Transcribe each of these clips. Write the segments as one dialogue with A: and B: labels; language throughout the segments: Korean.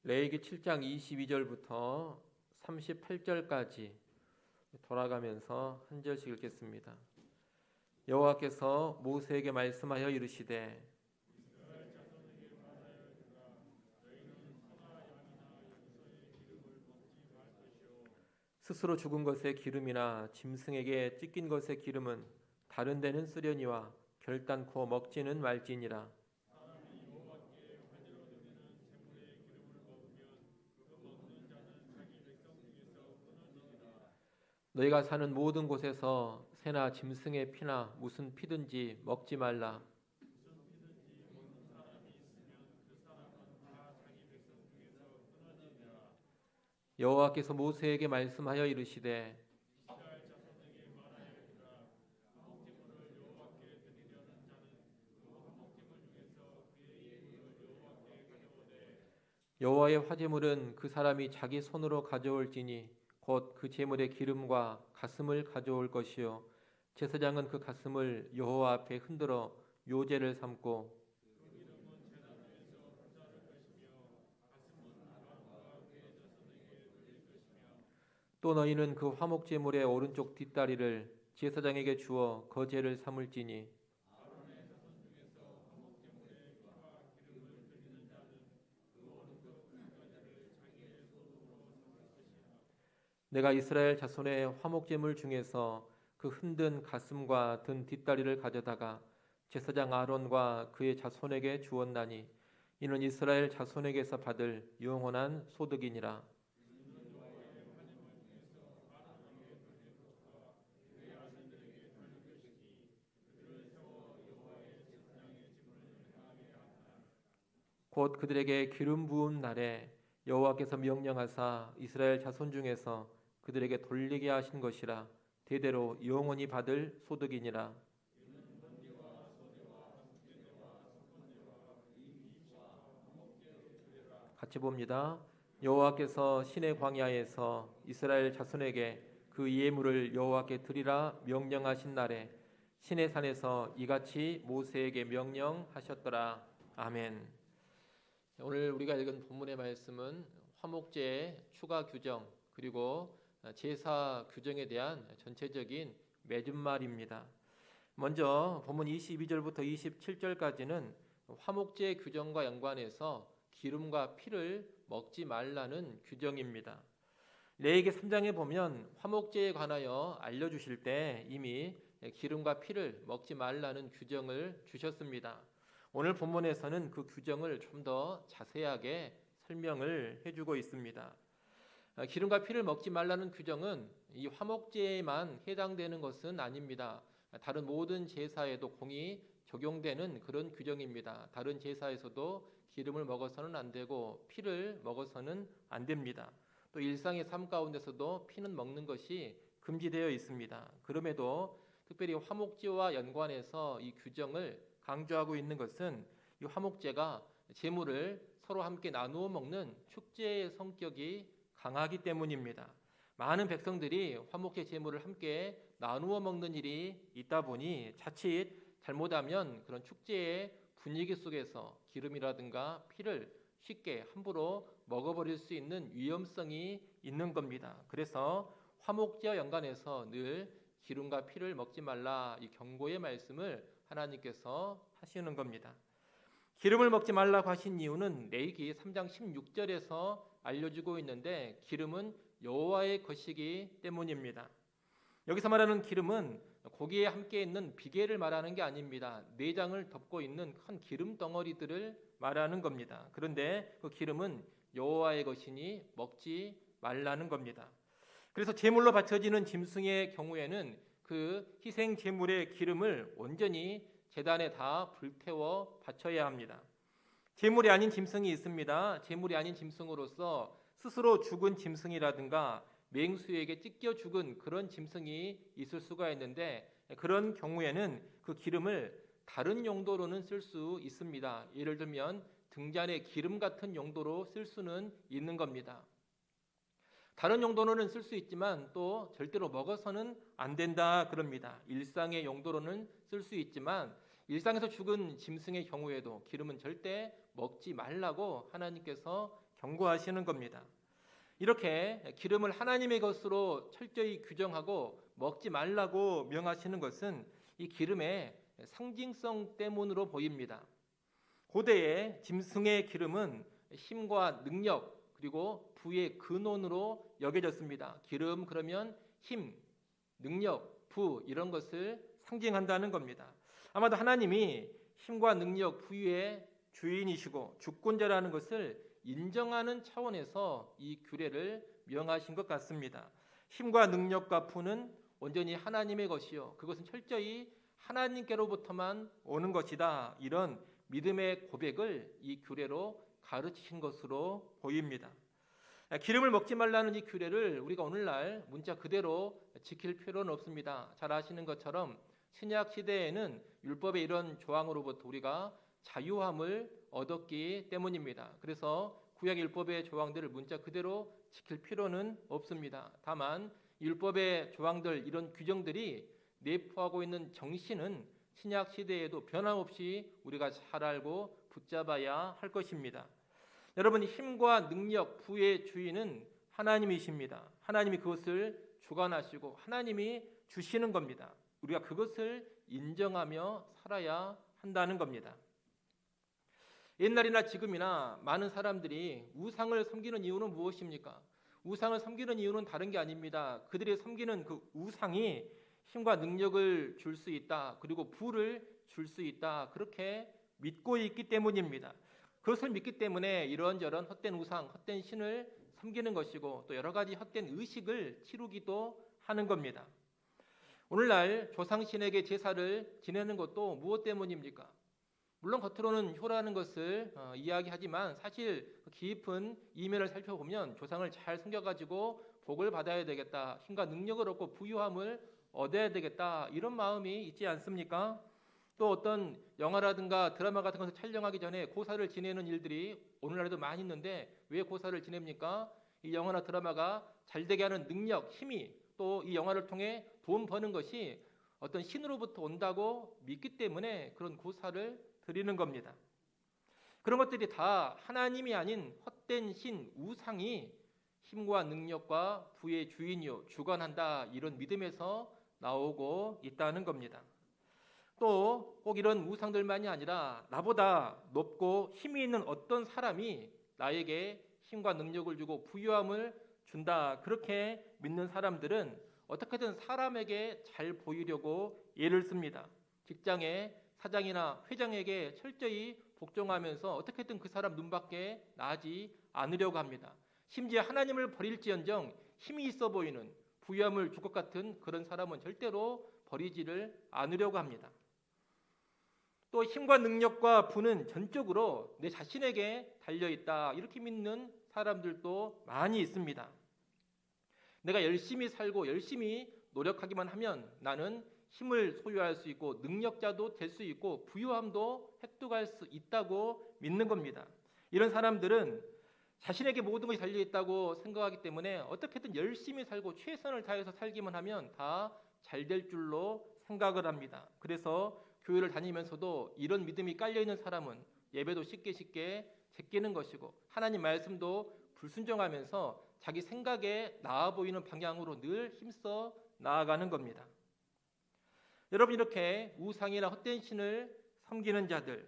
A: 레위기 7장 22절부터 38절까지 돌아가면서 한 절씩 읽겠습니다. 여호와께서 모세에게 말씀하여 이르시되 스스로 죽은 것의 기름이나 짐승에게 찢긴 것의 기름은 다른 데는 쓰려니와 결단코 먹지는 말지니라. 너희가 사는 모든 곳에서 새나 짐승의 피나 무슨 피든지 먹지 말라. 여호와께서 모세에게 말씀하여 이르시되 여호와의 화제물은 그 사람이 자기 손으로 가져올지니 곧 그 제물의 기름과 가슴을 가져올 것이요 제사장은 그 가슴을 여호와 앞에 흔들어 요제를 삼고 또 너희는 그 화목 제물의 오른쪽 뒷다리를 제사장에게 주어 거제를 삼을지니 내가 이스라엘 자손의 화목 제물 중에서 그 흔든 가슴과 든 뒷다리를 가져다가 제사장 아론과 그의 자손에게 주었나니 이는 이스라엘 자손에게서 받을 영원한 소득이니라. 곧 그들에게 기름 부은 날에 여호와께서 명령하사 이스라엘 자손 중에서 그들에게 돌리게 하신 것이라. 대대로 영원히 받을 소득이니라. 같이 봅니다. 여호와께서 시내 광야에서 이스라엘 자손에게 그 예물을 여호와께 드리라 명령하신 날에 시내 산에서 이같이 모세에게 명령하셨더라. 아멘. 오늘 우리가 읽은 본문의 말씀은 화목제의 추가 규정 그리고 제사 규정에 대한 전체적인 맺음말입니다. 먼저 본문 22절부터 27절까지는 화목제 규정과 연관해서 기름과 피를 먹지 말라는 규정입니다. 레위기 3장에 보면 화목제에 관하여 알려주실 때 이미 기름과 피를 먹지 말라는 규정을 주셨습니다. 오늘 본문에서는 그 규정을 좀 더 자세하게 설명을 해주고 있습니다. 기름과 피를 먹지 말라는 규정은 이 화목제에만 해당되는 것은 아닙니다. 다른 모든 제사에도 공히 적용되는 그런 규정입니다. 다른 제사에서도 기름을 먹어서는 안 되고 피를 먹어서는 안 됩니다. 또 일상의 삶 가운데서도 피는 먹는 것이 금지되어 있습니다. 그럼에도 특별히 화목제와 연관해서 이 규정을 강조하고 있는 것은 이 화목제가 제물을 서로 함께 나누어 먹는 축제의 성격이 강하기 때문입니다. 많은 백성들이 화목제 제물을 함께 나누어 먹는 일이 있다 보니 자칫 잘못하면 그런 축제의 분위기 속에서 기름이라든가 피를 쉽게 함부로 먹어버릴 수 있는 위험성이 있는 겁니다. 그래서 화목제와 연관해서 늘 기름과 피를 먹지 말라 이 경고의 말씀을 하나님께서 하시는 겁니다. 기름을 먹지 말라고 하신 이유는 레위기 3장 16절에서 알려주고 있는데 기름은 여호와의 것이기 때문입니다. 여기서 말하는 기름은 고기에 함께 있는 비계를 말하는 게 아닙니다. 내장을 덮고 있는 큰 기름 덩어리들을 말하는 겁니다. 그런데 그 기름은 여호와의 것이니 먹지 말라는 겁니다. 그래서 제물로 바쳐지는 짐승의 경우에는 그 희생 제물의 기름을 온전히 제단에 다 불태워 바쳐야 합니다. 제물이 아닌 짐승이 있습니다. 제물이 아닌 짐승으로서 스스로 죽은 짐승이라든가 맹수에게 찢겨 죽은 그런 짐승이 있을 수가 있는데 그런 경우에는 그 기름을 다른 용도로는 쓸 수 있습니다. 예를 들면 등잔의 기름 같은 용도로 쓸 수는 있는 겁니다. 다른 용도로는 쓸 수 있지만 또 절대로 먹어서는 안 된다 그럽니다. 일상의 용도로는 쓸 수 있지만 일상에서 죽은 짐승의 경우에도 기름은 절대 먹지 말라고 하나님께서 경고하시는 겁니다. 이렇게 기름을 하나님의 것으로 철저히 규정하고 먹지 말라고 명하시는 것은 이 기름의 상징성 때문으로 보입니다. 고대의 짐승의 기름은 힘과 능력 그리고 부의 근원으로 여겨졌습니다. 기름 그러면 힘, 능력, 부 이런 것을 상징한다는 겁니다. 아마도 하나님이 힘과 능력, 부의 주인이시고 주권자라는 것을 인정하는 차원에서 이 규례를 명하신 것 같습니다. 힘과 능력과 부는 온전히 하나님의 것이요 그것은 철저히 하나님께로부터만 오는 것이다. 이런 믿음의 고백을 이 규례로 가르치신 것으로 보입니다. 기름을 먹지 말라는 이 규례를 우리가 오늘날 문자 그대로 지킬 필요는 없습니다. 잘 아시는 것처럼 신약 시대에는 율법의 이런 조항으로부터 우리가 자유함을 얻었기 때문입니다. 그래서 구약 율법의 조항들을 문자 그대로 지킬 필요는 없습니다. 다만 율법의 조항들 이런 규정들이 내포하고 있는 정신은 신약 시대에도 변함없이 우리가 잘 알고 붙잡아야 할 것입니다. 여러분 힘과 능력, 부의 주인은 하나님이십니다. 하나님이 그것을 주관하시고 하나님이 주시는 겁니다. 우리가 그것을 인정하며 살아야 한다는 겁니다. 옛날이나 지금이나 많은 사람들이 우상을 섬기는 이유는 무엇입니까? 우상을 섬기는 이유는 다른 게 아닙니다. 그들이 섬기는 그 우상이 힘과 능력을 줄 수 있다. 그리고 부를 줄 수 있다. 그렇게 믿고 있기 때문입니다. 그것을 믿기 때문에 이런저런 헛된 우상, 헛된 신을 섬기는 것이고 또 여러 가지 헛된 의식을 치르기도 하는 겁니다. 오늘날 조상신에게 제사를 지내는 것도 무엇 때문입니까? 물론 겉으로는 효라는 것을 이야기하지만 사실 깊은 이면을 살펴보면 조상을 잘 섬겨가지고 복을 받아야 되겠다. 힘과 능력을 얻고 부유함을 얻어야 되겠다. 이런 마음이 있지 않습니까? 또 어떤 영화라든가 드라마 같은 것을 촬영하기 전에 고사를 지내는 일들이 오늘날에도 많이 있는데 왜 고사를 지냅니까? 이 영화나 드라마가 잘 되게 하는 능력, 힘이 또 이 영화를 통해 돈 버는 것이 어떤 신으로부터 온다고 믿기 때문에 그런 고사를 드리는 겁니다. 그런 것들이 다 하나님이 아닌 헛된 신, 우상이 힘과 능력과 부의 주인이요 주관한다 이런 믿음에서 나오고 있다는 겁니다. 또 꼭 이런 우상들만이 아니라 나보다 높고 힘이 있는 어떤 사람이 나에게 힘과 능력을 주고 부유함을 준다 그렇게 믿는 사람들은 어떻게든 사람에게 잘 보이려고 애를 씁니다. 직장의 사장이나 회장에게 철저히 복종하면서 어떻게든 그 사람 눈밖에 나지 않으려고 합니다. 심지어 하나님을 버릴지언정 힘이 있어 보이는 부유함을 줄 것 같은 그런 사람은 절대로 버리지를 않으려고 합니다. 또 힘과 능력과 부는 전적으로 내 자신에게 달려있다 이렇게 믿는 사람들도 많이 있습니다. 내가 열심히 살고 열심히 노력하기만 하면 나는 힘을 소유할 수 있고 능력자도 될 수 있고 부유함도 획득할 수 있다고 믿는 겁니다. 이런 사람들은 자신에게 모든 것이 달려있다고 생각하기 때문에 어떻게든 열심히 살고 최선을 다해서 살기만 하면 다 잘 될 줄로 생각을 합니다. 그래서 교회를 다니면서도 이런 믿음이 깔려있는 사람은 예배도 쉽게 제끼는 것이고 하나님 말씀도 불순종하면서 자기 생각에 나아 보이는 방향으로 늘 힘써 나아가는 겁니다. 여러분 이렇게 우상이나 헛된 신을 섬기는 자들,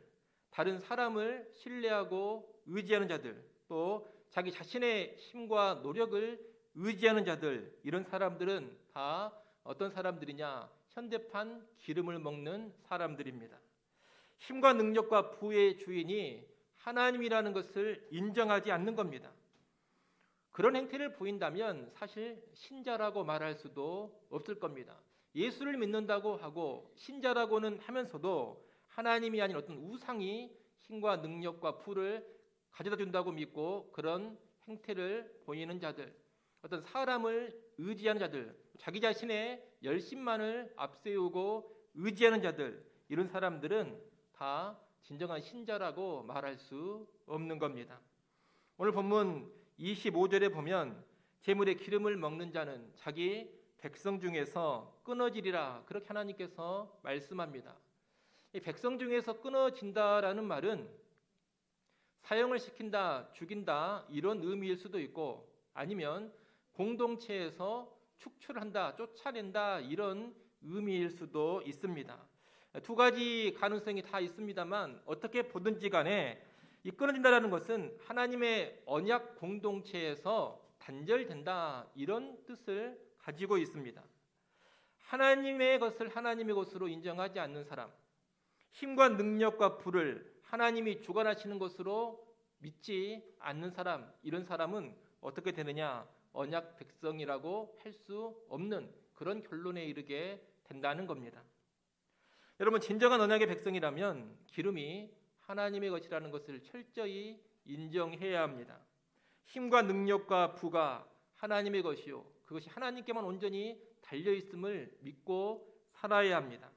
A: 다른 사람을 신뢰하고 의지하는 자들, 또 자기 자신의 힘과 노력을 의지하는 자들 이런 사람들은 다 어떤 사람들이냐? 현대판 기름을 먹는 사람들입니다. 힘과 능력과 부의 주인이 하나님이라는 것을 인정하지 않는 겁니다. 그런 행태를 보인다면 사실 신자라고 말할 수도 없을 겁니다. 예수를 믿는다고 하고 신자라고는 하면서도 하나님이 아닌 어떤 우상이 힘과 능력과 부를 가져다 준다고 믿고 그런 행태를 보이는 자들, 어떤 사람을 의지하는 자들, 자기 자신의 열심만을 앞세우고 의지하는 자들, 이런 사람들은 다 진정한 신자라고 말할 수 없는 겁니다. 오늘 본문 25절에 보면 제물의 기름을 먹는 자는 자기 백성 중에서 끊어지리라 그렇게 하나님께서 말씀합니다. 이 백성 중에서 끊어진다라는 말은 사형을 시킨다, 죽인다 이런 의미일 수도 있고, 아니면 공동체에서 축출한다, 쫓아낸다 이런 의미일 수도 있습니다. 두 가지 가능성이 다 있습니다만 어떻게 보든지 간에 이 끊어진다라는 것은 하나님의 언약 공동체에서 단절된다 이런 뜻을 가지고 있습니다. 하나님의 것을 하나님의 것으로 인정하지 않는 사람, 힘과 능력과 부를 하나님이 주관하시는 것으로 믿지 않는 사람, 이런 사람은 어떻게 되느냐? 언약 백성이라고 할 수 없는 그런 결론에 이르게 된다는 겁니다. 여러분, 진정한 언약의 백성이라면 기름이 하나님의 것이라는 것을 철저히 인정해야 합니다. 힘과 능력과 부가 하나님의 것이요, 그것이 하나님께만 온전히 달려있음을 믿고 살아야 합니다.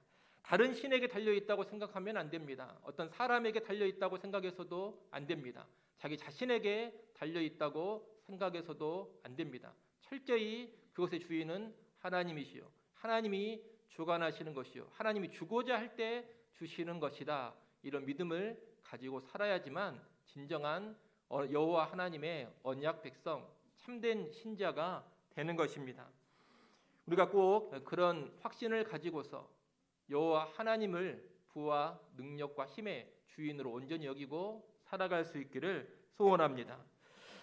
A: 다른 신에게 달려있다고 생각하면 안 됩니다. 어떤 사람에게 달려있다고 생각해서도 안 됩니다. 자기 자신에게 달려있다고 생각해서도 안 됩니다. 철저히 그것의 주인은 하나님이시요, 하나님이 주관하시는 것이요, 하나님이 주고자 할 때 주시는 것이다. 이런 믿음을 가지고 살아야지만 진정한 여호와 하나님의 언약 백성, 참된 신자가 되는 것입니다. 우리가 꼭 그런 확신을 가지고서 여호와 하나님을 부와 능력과 힘의 주인으로 온전히 여기고 살아갈 수 있기를 소원합니다.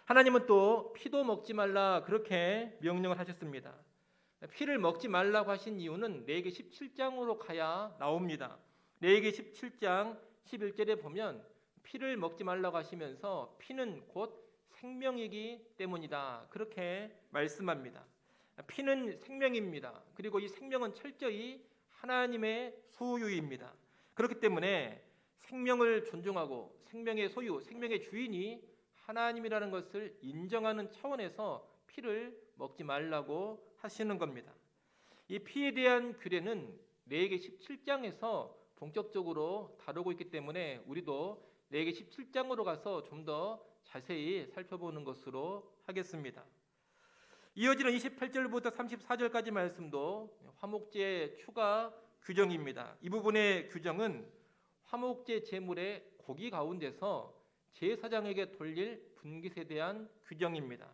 A: 하나님은 또 피도 먹지 말라 그렇게 명령을 하셨습니다. 피를 먹지 말라고 하신 이유는 레위기 17장으로 가야 나옵니다. 레위기 17장 11절에 보면 피를 먹지 말라고 하시면서 피는 곧 생명이기 때문이다 그렇게 말씀합니다. 피는 생명입니다. 그리고 이 생명은 철저히 하나님의 소유입니다. 그렇기 때문에 생명을 존중하고 생명의 소유, 생명의 주인이 하나님이라는 것을 인정하는 차원에서 피를 먹지 말라고 하시는 겁니다. 이 피에 대한 규례는 레위기 17장에서 본격적으로 다루고 있기 때문에 우리도 레위기 17장으로 가서 좀 더 자세히 살펴보는 것으로 하겠습니다. 이어지는 28절부터 34절까지 말씀도 화목제 추가 규정입니다. 이 부분의 규정은 화목제 제물의 고기 가운데서 제사장에게 돌릴 분깃에 대한 규정입니다.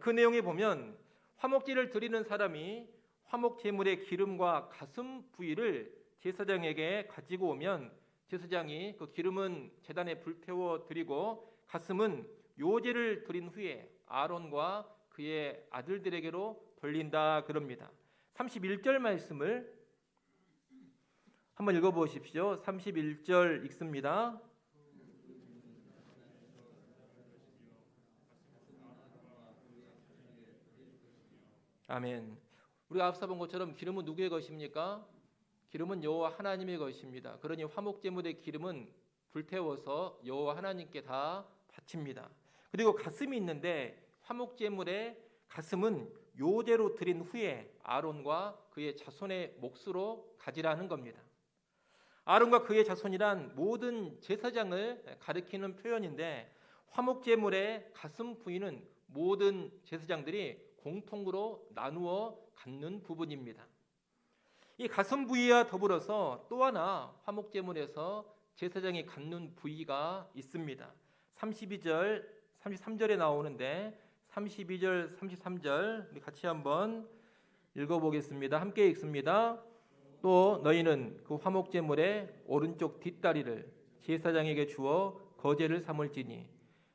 A: 그 내용에 보면 화목제를 드리는 사람이 화목 제물의 기름과 가슴 부위를 제사장에게 가지고 오면 제사장이 그 기름은 제단에 불태워 드리고 가슴은 요제를 드린 후에 아론과 그의 아들들에게로 돌린다 그럽니다. 31절 말씀을 한번 읽어보십시오. 31절 읽습니다. 아멘. 우리가 앞서 본 것처럼 기름은 누구의 것입니까? 기름은 여호와 하나님의 것입니다. 그러니 화목제물의 기름은 불태워서 여호와 하나님께 다 바칩니다. 그리고 가슴이 있는데 화목제물의 가슴은 요제로 드린 후에 아론과 그의 자손의 몫으로 가지라는 겁니다. 아론과 그의 자손이란 모든 제사장을 가리키는 표현인데 화목제물의 가슴 부위는 모든 제사장들이 공통으로 나누어 갖는 부분입니다. 이 가슴 부위와 더불어서 또 하나 화목제물에서 제사장이 갖는 부위가 있습니다. 32절, 33절에 나오는데 32절, 33절 우리 같이 한번 읽어보겠습니다. 함께 읽습니다. 또 너희는 그 화목제물의 오른쪽 뒷다리를 제사장에게 주어 거제를 삼을지니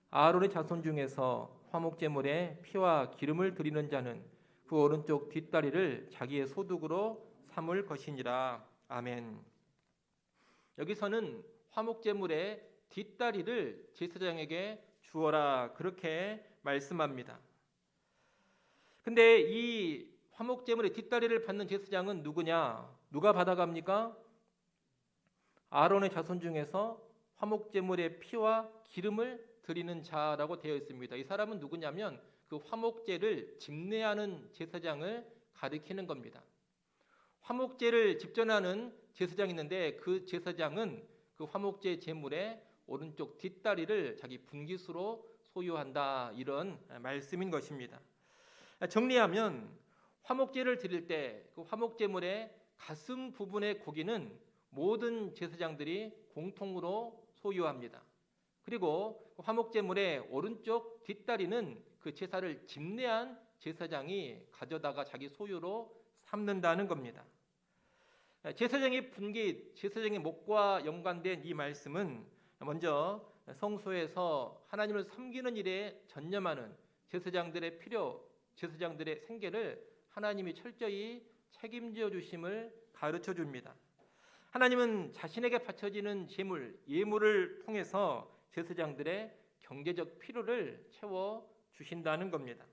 A: 아론의 자손 중에서 화목제물에 피와 기름을 드리는 자는 그 오른쪽 뒷다리를 자기의 소득으로 삼을 것이니라. 아멘. 여기서는 화목제물의 뒷다리를 제사장에게 주어라 그렇게 말씀합니다. 근데 이 화목제물의 뒷다리를 받는 제사장은 누구냐? 누가 받아갑니까? 아론의 자손 중에서 화목제물의 피와 기름을 드리는 자라고 되어 있습니다. 이 사람은 누구냐면 그 화목제를 집례하는 제사장을 가리키는 겁니다. 화목제를 집전하는 제사장이 있는데 그 제사장은 그 화목제 제물의 오른쪽 뒷다리를 자기 분깃으로 소유한다 이런 말씀인 것입니다. 정리하면 화목제를 드릴 때 그 화목제물의 가슴 부분의 고기는 모든 제사장들이 공통으로 소유합니다. 그리고 화목제물의 오른쪽 뒷다리는 그 제사를 집례한 제사장이 가져다가 자기 소유로 삼는다는 겁니다. 제사장의 분깃, 제사장의 목과 연관된 이 말씀은 먼저 성소에서 하나님을 섬기는 일에 전념하는 제사장들의 필요, 제사장들의 생계를 하나님이 철저히 책임져 주심을 가르쳐 줍니다. 하나님은 자신에게 바쳐지는 제물, 예물을 통해서 제사장들의 경제적 필요를 채워 주신다는 겁니다.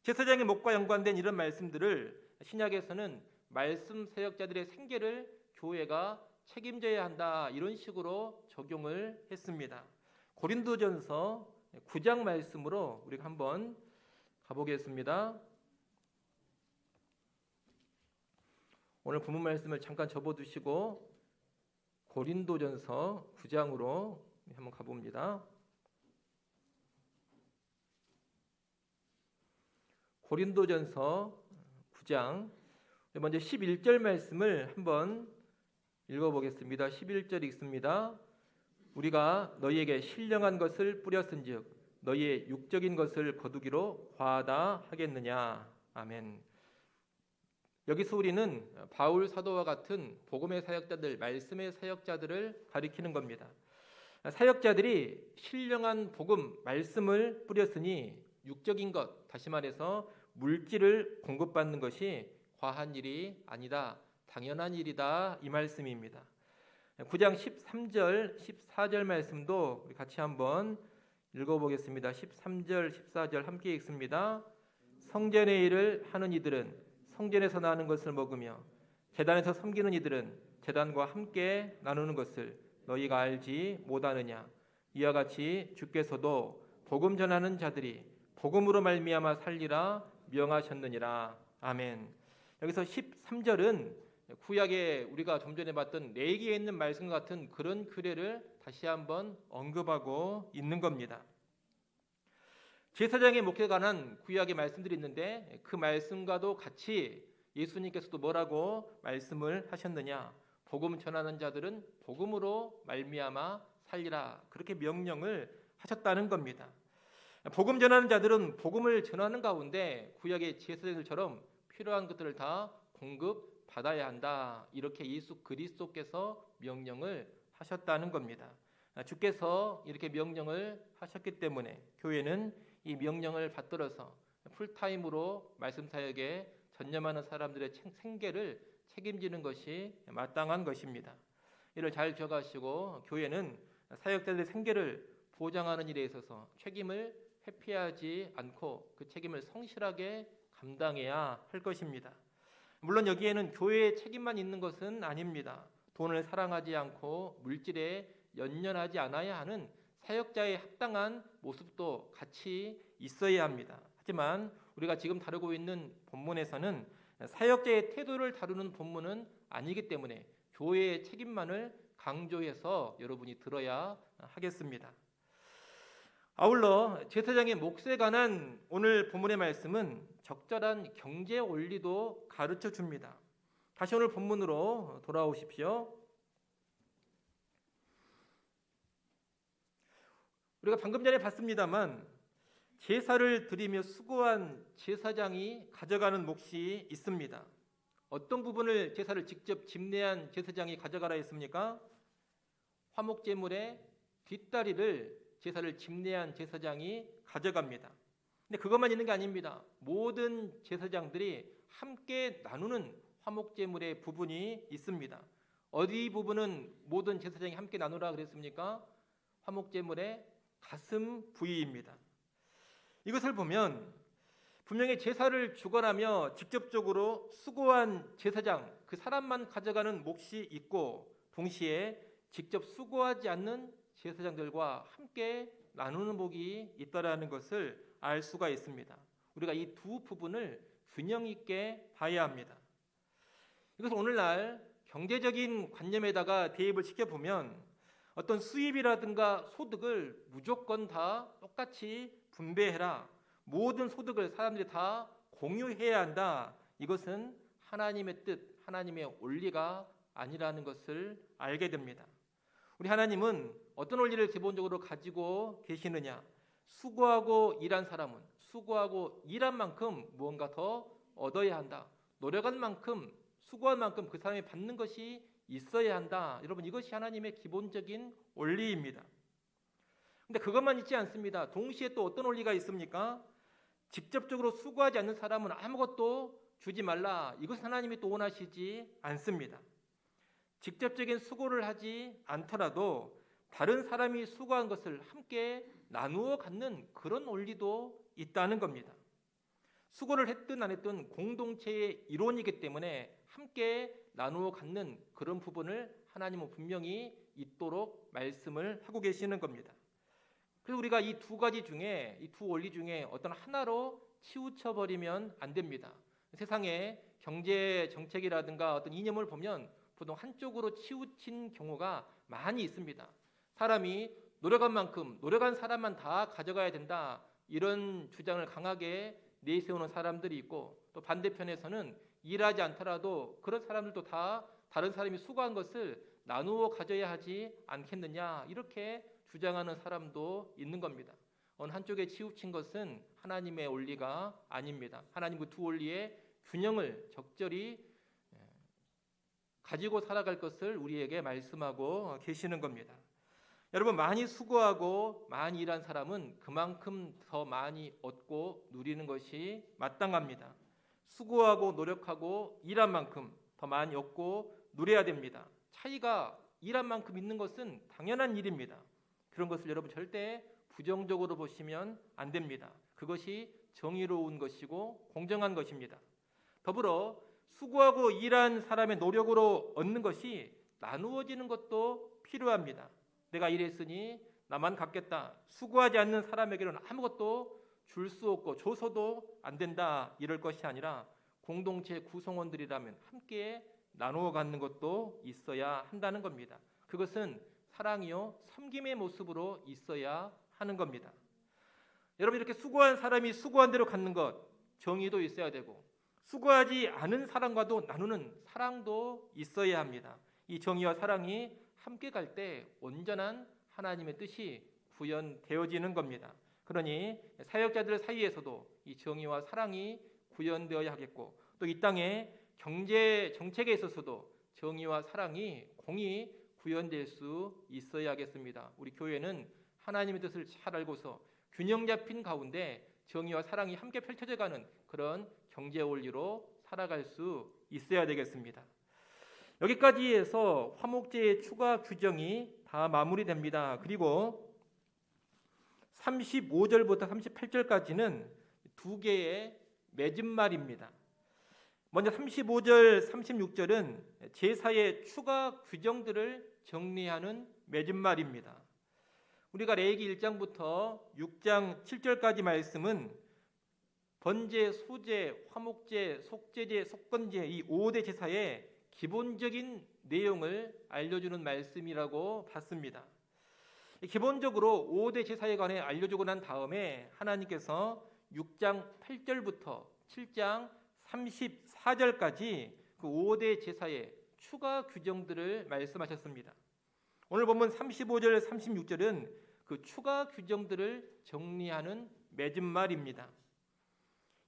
A: 제사장의 목과 연관된 이런 말씀들을 신약에서는 말씀 사역자들의 생계를 교회가 책임져야 한다, 이런 식으로 적용을 했습니다. 고린도전서 9장 말씀으로 우리가 한번 가보겠습니다. 오늘 본문 말씀을 잠깐 접어두시고 고린도전서 9장으로 한번 가봅니다. 고린도전서 9장 먼저 11절 말씀을 한번 읽어보겠습니다. 11절 읽습니다. 우리가 너희에게 신령한 것을 뿌렸은즉 너희의 육적인 것을 거두기로 과하다 하겠느냐. 아멘. 여기서 우리는 바울 사도와 같은 복음의 사역자들, 말씀의 사역자들을 가리키는 겁니다. 사역자들이 신령한 복음, 말씀을 뿌렸으니 육적인 것, 다시 말해서 물질을 공급받는 것이 과한 일이 아니다, 당연한 일이다, 이 말씀입니다. 9장 13절, 14절 말씀도 우리 같이 한번 읽어보겠습니다. 13절, 14절 함께 읽습니다. 성전의 일을 하는 이들은 성전에서 나는 것을 먹으며 제단에서 섬기는 이들은 제단과 함께 나누는 것을 너희가 알지 못하느냐. 이와 같이 주께서도 복음 전하는 자들이 복음으로 말미암아 살리라 명하셨느니라. 아멘. 여기서 13절은 구약에 우리가 좀 전에 봤던 레위기에 있는 말씀과 같은 그런 규례를 다시 한번 언급하고 있는 겁니다. 제사장의 목회에 관한 구약의 말씀들이 있는데 그 말씀과도 같이 예수님께서도 뭐라고 말씀을 하셨느냐. 복음 전하는 자들은 복음으로 말미암아 살리라, 그렇게 명령을 하셨다는 겁니다. 복음 전하는 자들은 복음을 전하는 가운데 구약의 제사장들처럼 필요한 것들을 다 공급받아야 한다, 이렇게 예수 그리스도께서 명령을 하셨다는 겁니다. 주께서 이렇게 명령을 하셨기 때문에 교회는 이 명령을 받들어서 풀타임으로 말씀 사역에 전념하는 사람들의 생계를 책임지는 것이 마땅한 것입니다. 이를 잘 기억하시고 교회는 사역자들의 생계를 보장하는 일에 있어서 책임을 회피하지 않고 그 책임을 성실하게 감당해야 할 것입니다. 물론 여기에는 교회의 책임만 있는 것은 아닙니다. 돈을 사랑하지 않고 물질에 연연하지 않아야 하는 사역자의 합당한 모습도 같이 있어야 합니다. 하지만 우리가 지금 다루고 있는 본문에서는 사역자의 태도를 다루는 본문은 아니기 때문에 교회의 책임만을 강조해서 여러분이 들어야 하겠습니다. 아울러 제사장의 몫에 관한 오늘 본문의 말씀은 적절한 경제 원리도 가르쳐 줍니다. 다시 오늘 본문으로 돌아오십시오. 우리가 방금 전에 봤습니다만 제사를 드리며 수고한 제사장이 가져가는 몫이 있습니다. 어떤 부분을 제사를 직접 집례한 제사장이 가져가라 했습니까? 화목제물의 뒷다리를 제사를 집례한 제사장이 가져갑니다. 근데 그것만 있는 게 아닙니다. 모든 제사장들이 함께 나누는 화목제물의 부분이 있습니다. 어디 부분은 모든 제사장이 함께 나누라 그랬습니까? 화목제물의 가슴 부위입니다. 이것을 보면 분명히 제사를 주관하며 직접적으로 수고한 제사장, 그 사람만 가져가는 몫이 있고 동시에 직접 수고하지 않는 제사장들과 함께 나누는 복이 있다라는 것을 알 수가 있습니다. 우리가 이 두 부분을 균형 있게 봐야 합니다. 이것을 오늘날 경제적인 관념에다가 대입을 시켜보면 어떤 수입이라든가 소득을 무조건 다 똑같이 분배해라, 모든 소득을 사람들이 다 공유해야 한다, 이것은 하나님의 뜻, 하나님의 원리가 아니라는 것을 알게 됩니다. 우리 하나님은 어떤 원리를 기본적으로 가지고 계시느냐? 수고하고 일한 사람은 수고하고 일한 만큼 무언가 더 얻어야 한다. 노력한 만큼, 수고한 만큼 그 사람이 받는 것이 있어야 한다. 여러분, 이것이 하나님의 기본적인 원리입니다. 근데 그것만 있지 않습니다. 동시에 또 어떤 원리가 있습니까? 직접적으로 수고하지 않는 사람은 아무것도 주지 말라. 이것은 하나님이 또 원하시지 않습니다. 직접적인 수고를 하지 않더라도 다른 사람이 수고한 것을 함께 나누어 갖는 그런 원리도 있다는 겁니다. 수고를 했든 안 했든 공동체의 일원이기 때문에 함께 나누어 갖는 그런 부분을 하나님은 분명히 있도록 말씀을 하고 계시는 겁니다. 그래서 우리가 이 두 가지 중에, 이 두 원리 중에 어떤 하나로 치우쳐 버리면 안 됩니다. 세상에 경제 정책이라든가 어떤 이념을 보면 보통 한쪽으로 치우친 경우가 많이 있습니다. 사람이 노력한 만큼 노력한 사람만 다 가져가야 된다, 이런 주장을 강하게 내세우는 사람들이 있고, 또 반대편에서는 일하지 않더라도 그런 사람들도 다 다른 사람이 수고한 것을 나누어 가져야 하지 않겠느냐, 이렇게 주장하는 사람도 있는 겁니다. 어느 한쪽에 치우친 것은 하나님의 원리가 아닙니다. 하나님 그 두 원리의 균형을 적절히 가지고 살아갈 것을 우리에게 말씀하고 계시는 겁니다. 여러분, 많이 수고하고 많이 일한 사람은 그만큼 더 많이 얻고 누리는 것이 마땅합니다. 수고하고 노력하고 일한 만큼 더 많이 얻고 누려야 됩니다. 차이가 일한 만큼 있는 것은 당연한 일입니다. 그런 것을 여러분 절대 부정적으로 보시면 안 됩니다. 그것이 정의로운 것이고 공정한 것입니다. 더불어 수고하고 일한 사람의 노력으로 얻는 것이 나누어지는 것도 필요합니다. 내가 일했으니 나만 갖겠다, 수고하지 않는 사람에게는 아무것도 줄 수 없고 줘서도 안 된다, 이럴 것이 아니라 공동체 구성원들이라면 함께 나누어 갖는 것도 있어야 한다는 겁니다. 그것은 사랑이요 섬김의 모습으로 있어야 하는 겁니다. 여러분, 이렇게 수고한 사람이 수고한 대로 갖는 것, 정의도 있어야 되고 수고하지 않은 사람과도 나누는 사랑도 있어야 합니다. 이 정의와 사랑이 함께 갈 때 온전한 하나님의 뜻이 구현되어지는 겁니다. 그러니 사역자들 사이에서도 이 정의와 사랑이 구현되어야 하겠고, 또 이 땅의 경제 정책에 있어서도 정의와 사랑이 공히 구현될 수 있어야 하겠습니다. 우리 교회는 하나님의 뜻을 잘 알고서 균형 잡힌 가운데 정의와 사랑이 함께 펼쳐져 가는 그런 경제 원리로 살아갈 수 있어야 되겠습니다. 여기까지 해서 화목제의 추가 규정이 다 마무리됩니다. 그리고 35절부터 38절까지는 두 개의 맺음말입니다. 먼저 35절, 36절은 제사의 추가 규정들을 정리하는 맺음말입니다. 우리가 레위기 1장부터 6장 7절까지 말씀은 번제, 소제, 화목제, 속제제, 속건제, 이 5대 제사의 기본적인 내용을 알려주는 말씀이라고 봤습니다. 기본적으로 5대 제사에 관해 알려주고 난 다음에 하나님께서 6장 8절부터 7장 34절까지 그 5대 제사의 추가 규정들을 말씀하셨습니다. 오늘 보면 35절, 36절은 그 추가 규정들을 정리하는 맺음말입니다.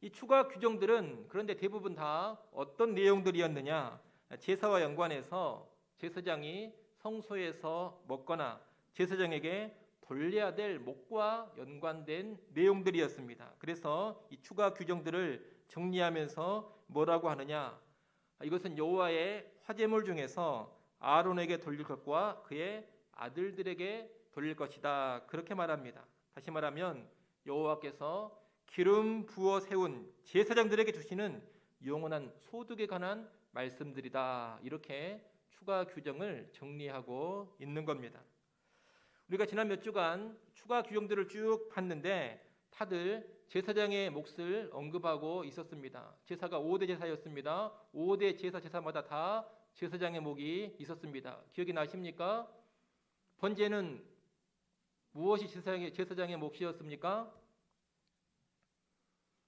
A: 이 추가 규정들은 그런데 대부분 다 어떤 내용들이었느냐? 제사와 연관해서 제사장이 성소에서 먹거나 제사장에게 돌려야 될 목과 연관된 내용들이었습니다. 그래서 이 추가 규정들을 정리하면서 뭐라고 하느냐? 이것은 여호와의 화제물 중에서 아론에게 돌릴 것과 그의 아들들에게 돌릴 것이다, 그렇게 말합니다. 다시 말하면 여호와께서 기름 부어 세운 제사장들에게 주시는 영원한 소득에 관한 말씀들이다, 이렇게 추가 규정을 정리하고 있는 겁니다. 우리가 지난 몇 주간 추가 규정들을 쭉 봤는데 다들 제사장의 몫을 언급하고 있었습니다. 제사가 5대 제사였습니다. 5대 제사마다 다 제사장의 몫이 있었습니다. 기억이 나십니까? 번제는 무엇이 제사장의 몫이었습니까?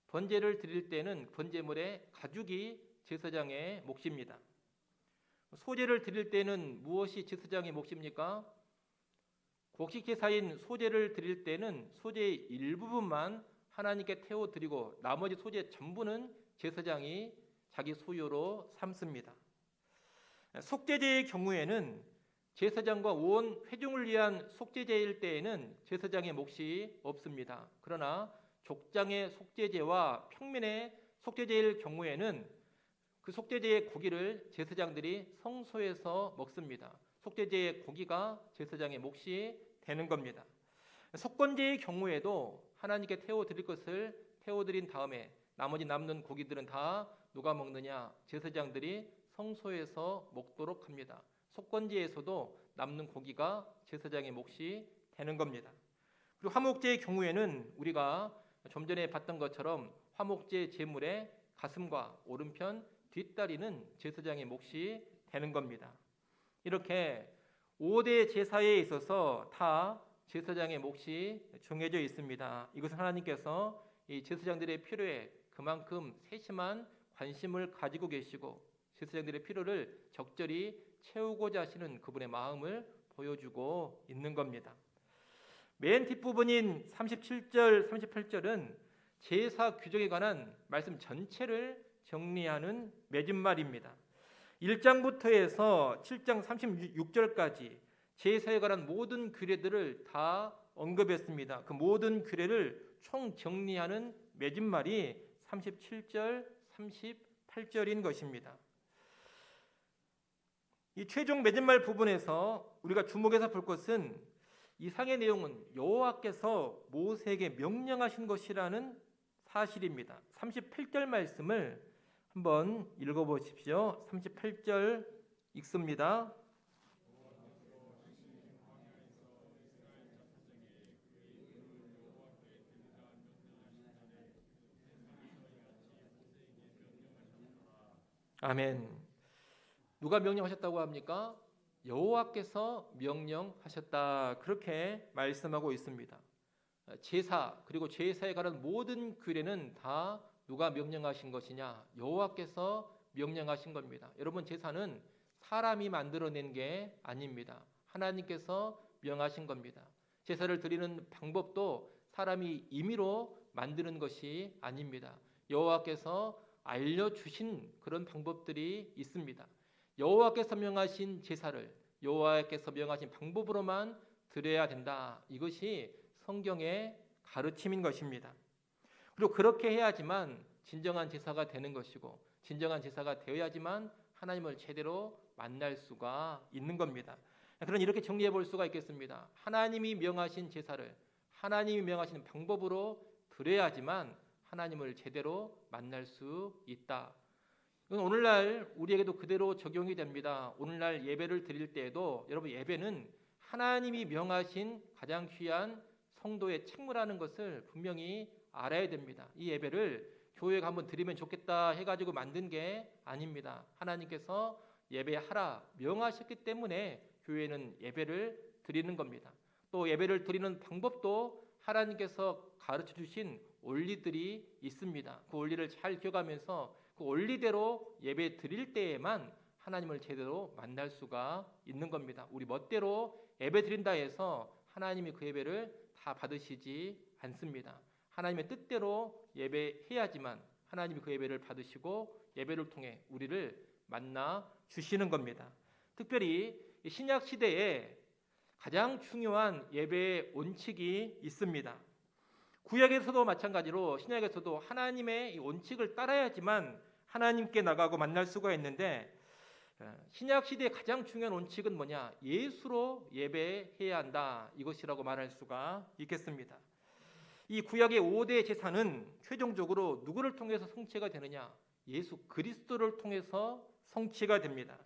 A: 번제를 드릴 때는 번제물의 가죽이 제사장의 몫입니다. 소제를 드릴 때는 무엇이 제사장의 몫입니까? 곡식 제사인 소제를 드릴 때는 소제의 일부분만 하나님께 태워 드리고 나머지 소제 전부는 제사장이 자기 소유로 삼습니다. 속죄제의 경우에는 제사장과 온 회중을 위한 속죄제일 때에는 제사장의 몫이 없습니다. 그러나 족장의 속죄제와 평민의 속죄제일 경우에는 그 속죄제의 고기를 제사장들이 성소에서 먹습니다. 속죄제의 고기가 제사장의 몫이 되는 겁니다. 속건제의 경우에도 하나님께 태워드릴 것을 태워드린 다음에 나머지 남는 고기들은 다 누가 먹느냐? 제사장들이 성소에서 먹도록 합니다. 속건제에서도 남는 고기가 제사장의 몫이 되는 겁니다. 그리고 화목제의 경우에는 우리가 좀 전에 봤던 것처럼 화목제 제물의 가슴과 오른편, 뒷다리는 제사장의 몫이 되는 겁니다. 이렇게 5대 제사에 있어서 다 제사장의 몫이 정해져 있습니다. 이것은 하나님께서 이 제사장들의 필요에 그만큼 세심한 관심을 가지고 계시고 제사장들의 필요를 적절히 채우고자 하시는 그분의 마음을 보여주고 있는 겁니다. 맨 뒷부분인 37절, 38절은 제사 규정에 관한 말씀 전체를 정리하는 맺은말입니다. 1장부터 해서 7장 36절까지 제사에 관한 모든 규례들을 다 언급했습니다. 그 모든 규례를 총 정리하는 맺은말이 37절, 38절인 것입니다. 이 최종 맺은말 부분에서 우리가 주목해서 볼 것은 이 상의 내용은 여호와께서 모세에게 명령하신 것이라는 사실입니다. 38절 말씀을 한번 읽어보십시오. 38절 읽습니다. 아멘. 누가 명령하셨다고 합니까? 여호와께서 명령하셨다. 그렇게 말씀하고 있습니다. 제사 그리고 제사에 관한 모든 규례는 다 누가 명령하신 것이냐? 여호와께서 명령하신 겁니다. 여러분, 제사는 사람이 만들어낸 게 아닙니다. 하나님께서 명하신 겁니다. 제사를 드리는 방법도 사람이 임의로 만드는 것이 아닙니다. 여호와께서 알려주신 그런 방법들이 있습니다. 여호와께서 명하신 제사를 여호와께서 명하신 방법으로만 드려야 된다. 이것이 성경의 가르침인 것입니다. 그리고 그렇게 해야지만 진정한 제사가 되는 것이고 진정한 제사가 되어야지만 하나님을 제대로 만날 수가 있는 겁니다. 그런 이렇게 정리해 볼 수가 있겠습니다. 하나님이 명하신 제사를 하나님이 명하신 방법으로 드려야지만 하나님을 제대로 만날 수 있다. 이건 오늘날 우리에게도 그대로 적용이 됩니다. 오늘날 예배를 드릴 때에도 여러분, 예배는 하나님이 명하신 가장 귀한 성도의 책무라는 것을 분명히 알아야 됩니다. 이 예배를 교회가 한번 드리면 좋겠다 해가지고 만든 게 아닙니다. 하나님께서 예배하라 명하셨기 때문에 교회는 예배를 드리는 겁니다. 또 예배를 드리는 방법도 하나님께서 가르쳐 주신 원리들이 있습니다. 그 원리를 잘 기억하면서 그 원리대로 예배 드릴 때에만 하나님을 제대로 만날 수가 있는 겁니다. 우리 멋대로 예배 드린다 해서 하나님이 그 예배를 다 받으시지 않습니다. 하나님의 뜻대로 예배해야지만 하나님이 그 예배를 받으시고 예배를 통해 우리를 만나 주시는 겁니다. 특별히 신약 시대에 가장 중요한 예배의 원칙이 있습니다. 구약에서도 마찬가지로 신약에서도 하나님의 이 원칙을 따라야지만 하나님께 나가고 만날 수가 있는데 신약 시대의 가장 중요한 원칙은 뭐냐? 예수로 예배해야 한다. 이것이라고 말할 수가 있겠습니다. 이 구약의 5대 제사는 최종적으로 누구를 통해서 성취가 되느냐? 예수 그리스도를 통해서 성취가 됩니다.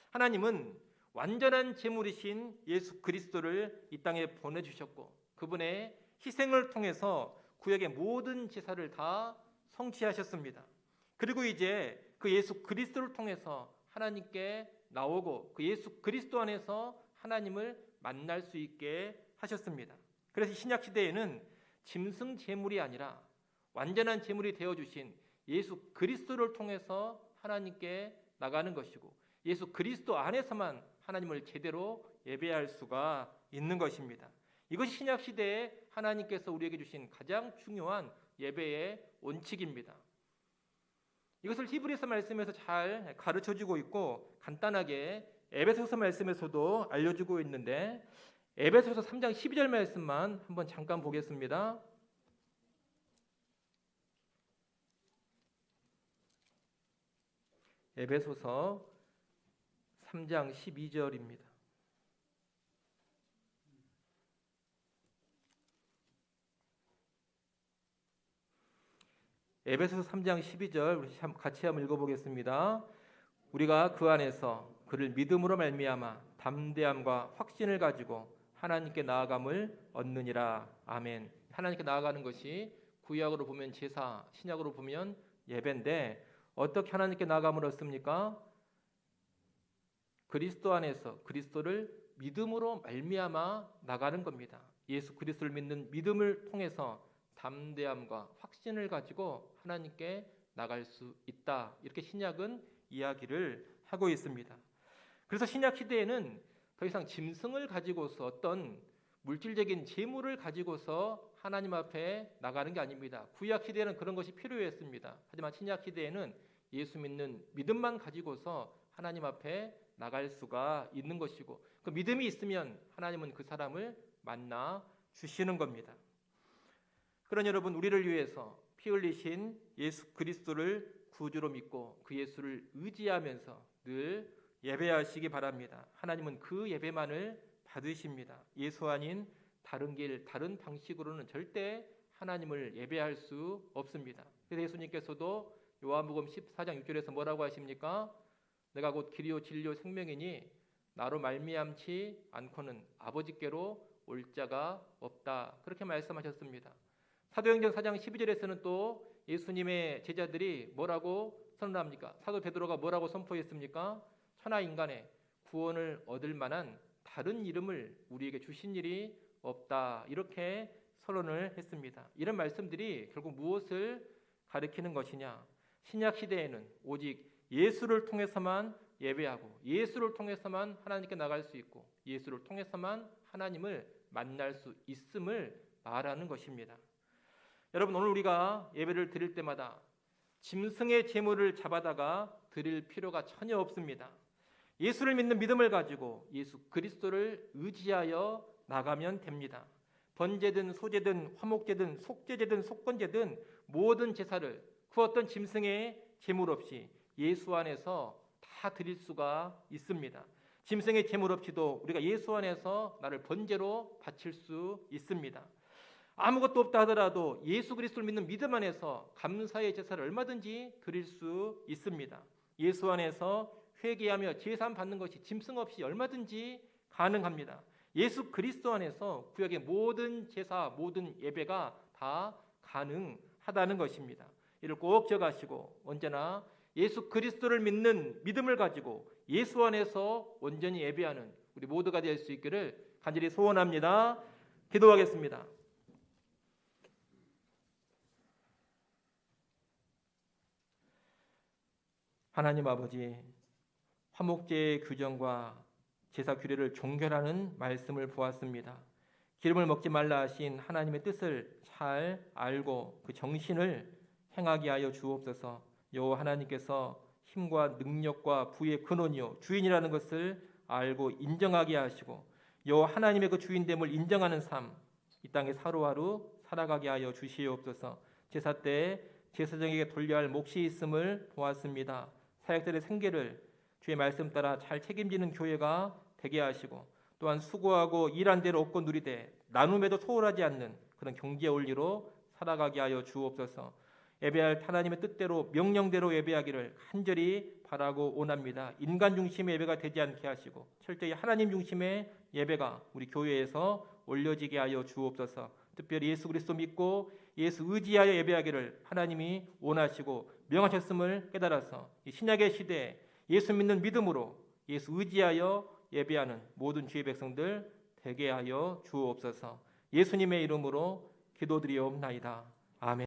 A: 하나님은 완전한 제물이신 예수 그리스도를 이 땅에 보내주셨고 그분의 희생을 통해서 구약의 모든 제사를 다 성취하셨습니다. 그리고 이제 그 예수 그리스도를 통해서 하나님께 나오고 그 예수 그리스도 안에서 하나님을 만날 수 있게 하셨습니다. 그래서 신약 시대에는 짐승 제물이 아니라 완전한 제물이 되어주신 예수 그리스도를 통해서 하나님께 나가는 것이고 예수 그리스도 안에서만 하나님을 제대로 예배할 수가 있는 것입니다. 이것이 신약 시대에 하나님께서 우리에게 주신 가장 중요한 예배의 원칙입니다. 이것을 히브리서 말씀에서 잘 가르쳐주고 있고 간단하게 에베소서 말씀에서도 알려주고 있는데 에베소서 3장 12절 말씀만 한번 잠깐 보겠습니다. 에베소서 3장 12절입니다. 에베소서 3장 12절 우리 같이 한번 읽어보겠습니다. 우리가 그 안에서 그를 믿음으로 말미암아 담대함과 확신을 가지고 하나님께 나아감을 얻느니라. 아멘. 하나님께 나아가는 것이 구약으로 보면 제사, 신약으로 보면 예배인데 어떻게 하나님께 나아감을 얻습니까? 그리스도 안에서 그리스도를 믿음으로 말미암아 나가는 겁니다. 예수 그리스도를 믿는 믿음을 통해서 담대함과 확신을 가지고 하나님께 나갈 수 있다. 이렇게 신약은 이야기를 하고 있습니다. 그래서 신약 시대에는 더 이상 짐승을 가지고서 어떤 물질적인 재물을 가지고서 하나님 앞에 나가는 게 아닙니다. 구약 시대에는 그런 것이 필요했습니다. 하지만 신약 시대에는 예수 믿는 믿음만 가지고서 하나님 앞에 나갈 수가 있는 것이고 그 믿음이 있으면 하나님은 그 사람을 만나 주시는 겁니다. 그러나 여러분 우리를 위해서 피 흘리신 예수 그리스도를 구주로 믿고 그 예수를 의지하면서 늘 예배하시기 바랍니다. 하나님은 그 예배만을 받으십니다. 예수 아닌 다른 길, 다른 방식으로는 절대 하나님을 예배할 수 없습니다. 그래서 예수님께서도 요한복음 14장 6절에서 뭐라고 하십니까? 내가 곧 길이요 진리요 생명이니 나로 말미암지 않고는 아버지께로 올 자가 없다. 그렇게 말씀하셨습니다. 사도행전 4장 12절에서는 또 예수님의 제자들이 뭐라고 선언합니까? 사도 베드로가 뭐라고 선포했습니까? 천하 인간의 구원을 얻을 만한 다른 이름을 우리에게 주신 일이 없다. 이렇게 선언을 했습니다. 이런 말씀들이 결국 무엇을 가리키는 것이냐? 신약 시대에는 오직 예수를 통해서만 예배하고 예수를 통해서만 하나님께 나갈 수 있고 예수를 통해서만 하나님을 만날 수 있음을 말하는 것입니다. 여러분 오늘 우리가 예배를 드릴 때마다 짐승의 제물을 잡아다가 드릴 필요가 전혀 없습니다. 예수를 믿는 믿음을 가지고 예수 그리스도를 의지하여 나가면 됩니다. 번제든 소제든 화목제든 속죄제든 속건제든 모든 제사를 그 어떤 짐승의 제물 없이 예수 안에서 다 드릴 수가 있습니다. 짐승의 제물 없이도 우리가 예수 안에서 나를 번제로 바칠 수 있습니다. 아무것도 없다 하더라도 예수 그리스도를 믿는 믿음 안에서 감사의 제사를 얼마든지 드릴 수 있습니다. 예수 안에서 회개하며 제사함 받는 것이 짐승 없이 얼마든지 가능합니다. 예수 그리스도 안에서 구약의 모든 제사, 모든 예배가 다 가능하다는 것입니다. 이를 꼭 기억하시고 언제나 예수 그리스도를 믿는 믿음을 가지고 예수 안에서 온전히 예배하는 우리 모두가 될 수 있기를 간절히 소원합니다. 기도하겠습니다. 하나님 아버지, 화목제의 규정과 제사 규례를 종결하는 말씀을 보았습니다. 기름을 먹지 말라 하신 하나님의 뜻을 잘 알고 그 정신을 행하게 하여 주옵소서. 여호와 하나님께서 힘과 능력과 부의 근원이요 주인이라는 것을 알고 인정하게 하시고 여호와 하나님의 그 주인됨을 인정하는 삶, 이 땅에 하루하루 살아가게 하여 주시옵소서. 제사 때 제사장에게 돌려야 할 몫이 있음을 보았습니다. 사역자들의 생계를 주의 말씀 따라 잘 책임지는 교회가 되게 하시고 또한 수고하고 일한 대로 얻고 누리되 나눔에도 소홀하지 않는 그런 경제 원리로 살아가게 하여 주옵소서. 예배할 하나님의 뜻대로 명령대로 예배하기를 간절히 바라고 원합니다. 인간 중심의 예배가 되지 않게 하시고 철저히 하나님 중심의 예배가 우리 교회에서 올려지게 하여 주옵소서. 특별히 예수 그리스도 믿고 예수 의지하여 예배하기를 하나님이 원하시고 명하셨음을 깨달아서 이 신약의 시대에 예수 믿는 믿음으로 예수 의지하여 예배하는 모든 주의 백성들 되게 하여 주옵소서. 예수님의 이름으로 기도드리옵나이다. 아멘.